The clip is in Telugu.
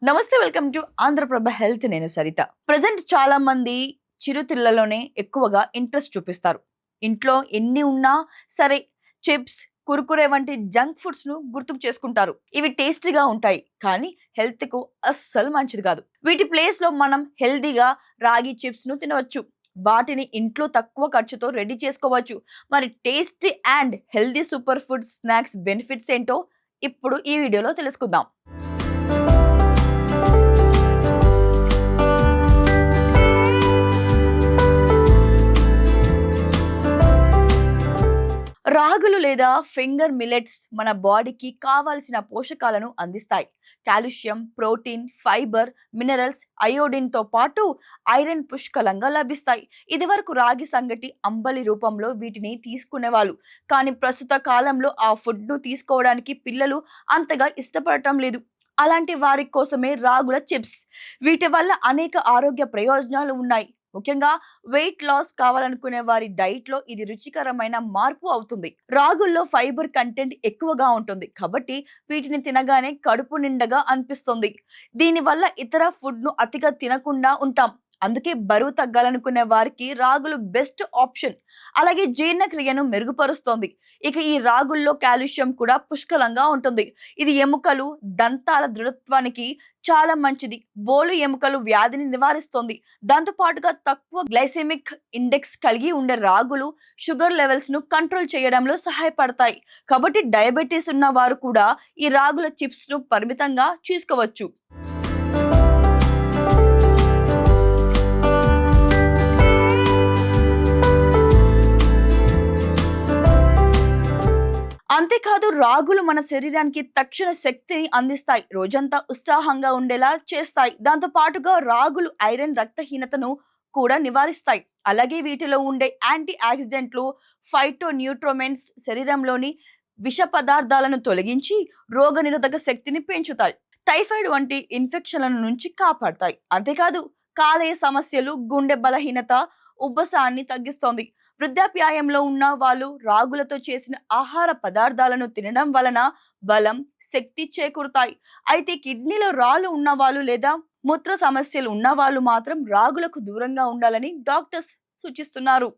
నమస్తే, వెల్కమ్ టు ఆంధ్రప్రభ హెల్త్. నేను సరిత. ప్రజెంట్ చాలా మంది చిరుతిళ్లలోనే ఎక్కువగా ఇంట్రెస్ట్ చూపిస్తారు. ఇంట్లో ఎన్ని ఉన్నా సరే చిప్స్, కురుకురే వంటి జంక్ ఫుడ్స్ ను గుర్తుకు చేసుకుంటారు. ఇవి టేస్టీగా ఉంటాయి, కానీ హెల్త్ కు అస్సలు మంచిది కాదు. వీటి ప్లేస్ లో మనం హెల్దీగా రాగి చిప్స్ ను తినవచ్చు. వాటిని ఇంట్లో తక్కువ ఖర్చుతో రెడీ చేసుకోవచ్చు. మరి tasty and healthy super food snacks benefits ఏంటో ఇప్పుడు ఈ వీడియోలో తెలుసుకుందాం. రాగులు లేదా ఫింగర్ మిల్లెట్స్ మన బాడీకి కావాల్సిన పోషకాలను అందిస్తాయి. Calcium, protein, fibre, minerals, iodine తో పాటు ఐరన్ పుష్కలంగా లభిస్తాయి. ఇదివరకు రాగి సంగటి, అంబలి రూపంలో వీటిని తీసుకునేవాళ్ళు. కానీ ప్రస్తుత కాలంలో ఆ ఫుడ్ ను తీసుకోవడానికి పిల్లలు అంతగా ఇష్టపడటం లేదు. అలాంటి వారి కోసమే రాగుల చిప్స్. వీటి వల్ల అనేక ఆరోగ్య ప్రయోజనాలు ఉన్నాయి. ముఖ్యంగా వెయిట్ లాస్ కావాలనుకునే వారి డైట్ లో ఇది రుచికరమైన మార్పు అవుతుంది. రాగుల్లో ఫైబర్ కంటెంట్ ఎక్కువగా ఉంటుంది కాబట్టి వీటిని తినగానే కడుపు నిండగా అనిపిస్తుంది. దీనివల్ల ఇతర ఫుడ్ ను అతిగా తినకుండా ఉంటాం. అందుకే బరువు తగ్గాలనుకునే వారికి రాగులు బెస్ట్ ఆప్షన్. అలాగే జీర్ణక్రియను మెరుగుపరుస్తుంది. ఇక ఈ రాగుల్లో కాల్షియం కూడా పుష్కలంగా ఉంటుంది. ఇది ఎముకలు, దంతాల దృఢత్వానికి చాలా మంచిది. బోలు ఎముకలు వ్యాధిని నివారిస్తుంది. దాంతో పాటుగా తక్కువ గ్లైసెమిక్ ఇండెక్స్ కలిగి ఉండే రాగులు షుగర్ లెవెల్స్ ను కంట్రోల్ చేయడంలో సహాయపడతాయి. కాబట్టి డయాబెటీస్ ఉన్న వారు కూడా ఈ రాగుల చిప్స్ ను పరిమితంగా తీసుకోవచ్చు. అంతేకాదు రాగులు మన శరీరానికి తక్షణ శక్తిని అందిస్తాయి. రోజంతా ఉత్సాహంగా ఉండేలా చేస్తాయి. దాంతో పాటుగా రాగులు ఐరన్, రక్తహీనతను కూడా నివారిస్తాయి. అలాగే వీటిలో ఉండే యాంటీ ఆక్సిడెంట్లు, ఫైటో న్యూట్రోమెన్స్ శరీరంలోని విష పదార్థాలను తొలగించి రోగనిరోధక శక్తిని పెంచుతాయి. టైఫాయిడ్ వంటి ఇన్ఫెక్షన్ల నుంచి కాపాడతాయి. అంతేకాదు కాలేయ సమస్యలు, గుండె బలహీనత, ఉబ్బసాన్ని తగ్గిస్తోంది. వృద్ధాప్యాయంలో ఉన్న వాళ్ళు రాగులతో చేసిన ఆహార పదార్థాలను తినడం వలన బలం, శక్తి చేకూరుతాయి. అయితే కిడ్నీలో రాళ్ళు ఉన్న వాళ్ళు లేదా మూత్ర సమస్యలు ఉన్న వాళ్ళు మాత్రం రాగులకు దూరంగా ఉండాలని డాక్టర్స్ సూచిస్తున్నారు.